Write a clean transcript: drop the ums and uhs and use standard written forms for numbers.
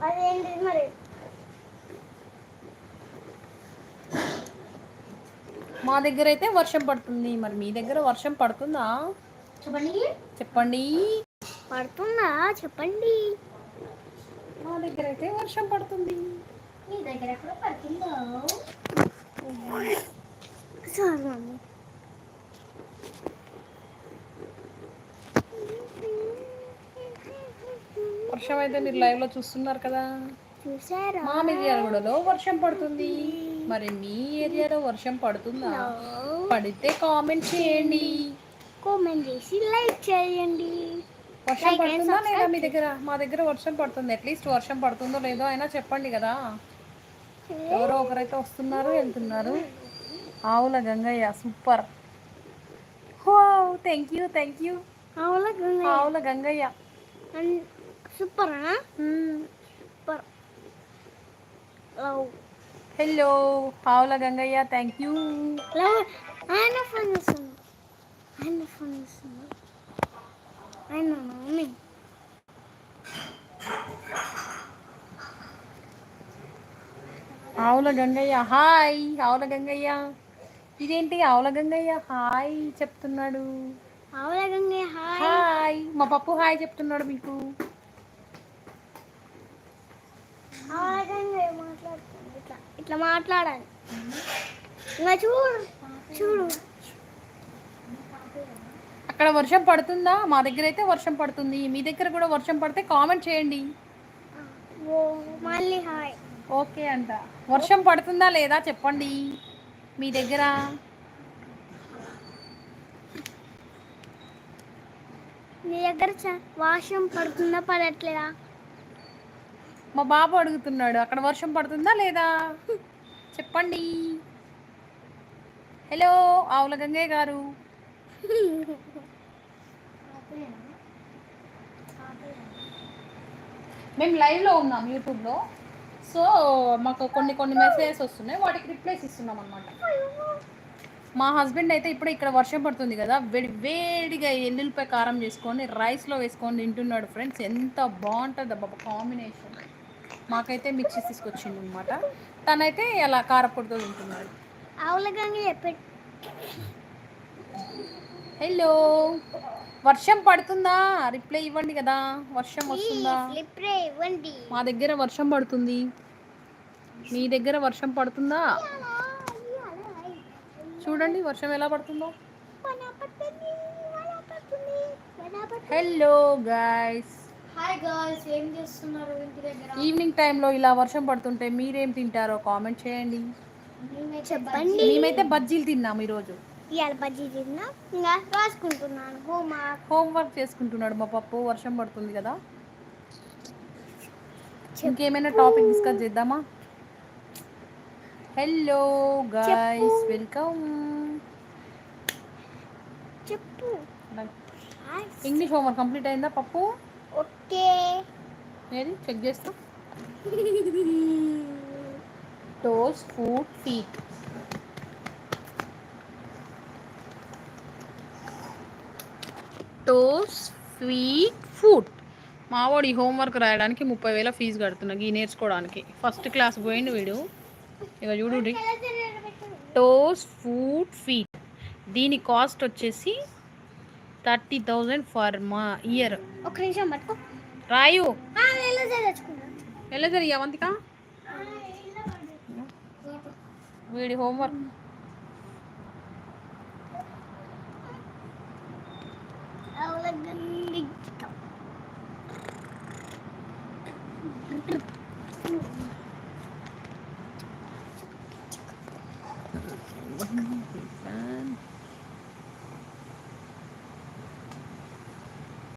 అదేంటి మరి మా దగ్గర అయితే వర్షం పడుతుంది. మరి మీ దగ్గర వర్షం పడుతుందా? చెప్పండి. చెప్పండి. పడుతుందా చెప్పండి. మా దగ్గర అయితే వర్షం పడుతుంది. మీ దగ్గర కూడా పడుతుందా? సార్ మమ్మీ వర్షం అయితే మీరు లైవ్లో చూస్తున్నారు కదా. చూసారా? మా మిర్యాలగూడలో వర్షం పడుతుంది. మరి మీ ఏరియాలో వర్షం పడుతుందా? పడితే కామెంట్ చేయండి. కామెంట్ చేసి లైక్ చేయండి. వర్షం పడుతుందా లేదా మీ దగ్గర? మా దగ్గర వర్షం పడుతుంది. అట్లీస్ట్ వర్షం పడుతుందో లేదో అయినా చెప్పండి కదా. ఎవరో ఒకరైతే వస్తున్నారు వెళ్తున్నారు. Avula Gangaiah super. Thank you thank you. Avula Gangaiah super super. Hello Avula Gangaiah thank you. ఆయన ఫోన్ చేస్తున్నా. ఆయన ఫోన్ చేస్తున్నా. ఆయన మమ్మీ ఆవుల గంగయ్య హాయ్. ఆవుల గంగయ్య ఇదేంటి ఆవుల గంగయ్య హాయ్ చెప్తున్నాడు. ఆవుల గంగయ్య హాయ్. మా పప్పు హాయ్ చెప్తున్నాడు మీకు. ఆవుల గంగయ్య మాట్లాడుతుంది. ఇట్లా ఇట్లా మాట్లాడాలి. ఇంకా చూడు చూడు. అక్కడ వర్షం పడుతుందా? మా దగ్గర అయితే వర్షం పడుతుంది. మీ దగ్గర కూడా వర్షం పడితే కామెంట్ చేయండి. మళ్ళీ హాయ్. ఓకే అంట. వర్షం పడుతుందా లేదా చెప్పండి మీ దగ్గర. మీ దగ్గర వర్షం పడుతుందా పడట్లేదా? మా బాబు అడుగుతున్నాడు అక్కడ వర్షం పడుతుందా లేదా చెప్పండి. హలో ఆవుల గంగయ్య గారు. మేము లైవ్లో ఉన్నాం యూట్యూబ్లో. సో మాకు కొన్ని మెసేజెస్ వస్తున్నాయి. వాటికి రిప్లైస్ ఇస్తున్నాం అనమాట. మా హస్బెండ్ అయితే ఇప్పుడు ఇక్కడ వర్షం పడుతుంది కదా, వేడిగా ఎల్లుల్లిపాయ కారం చేసుకొని రైస్లో వేసుకొని తింటున్నాడు ఫ్రెండ్స్. ఎంత బాగుంటుంది బాబా కాంబినేషన్. మాకైతే మిక్సీ తీసుకొచ్చిండు అనమాట. తనైతే అలా కారపొడితో తింటున్నాడు. హలో వర్షం పడుతుందా? రిప్లై ఇవ్వండి కదా. వర్షం వస్తుందా? మా దగ్గర వర్షం పడుతుంది. మీ దగ్గర వర్షం పడుతుందా? చూడండి వర్షం ఎలా పడుతుందో. Hello guys. హాయ్ గర్ల్స్, ఏం చేస్తున్నారు ఇంటి దగ్గర? ఈవినింగ్ టైంలో ఇలా వర్షం పడుతుంటే మీరేం తింటారో కామెంట్ చేయండి. చెప్పండి. మేమైతే బజ్జీలు తిన్నాం ఈరోజు. ఇవాళ బజ్జీ తిన్నా. ఇంకా రాసుకుంటున్నాను హోంవర్క్ చేసుకుంటున్నాడు మా పప్పు. వర్షం పడుతుంది కదా. ఇంకేమైనా టాపిక్ డిస్కస్ చేద్దామా? Hello guys welcome. చెప్పు. ఇంగ్లీష్ హోంవర్క్ కంప్లీట్ అయిందా పప్పు? ఓకే. ఏది చెక్ చేస్తా. Toes foot feet. Toes sweet food. మావాడు ఈ హోంవర్క్ రాయడానికి 30,000 ఫీజు కడుతున్నా ఈ నేర్చుకోవడానికి. ఫస్ట్ క్లాస్ పోయిండు వీడు. ఇక చూడు టోస్ ఫుడ్ ఫీట్. దీని కాస్ట్ వచ్చేసి 30,000 ఫర్ మా ఇయర్. ఒక నిమిషం పట్టుకో. రాయు ఎలా జరిగా అవంతిక వీడి హోంవర్క్. అవును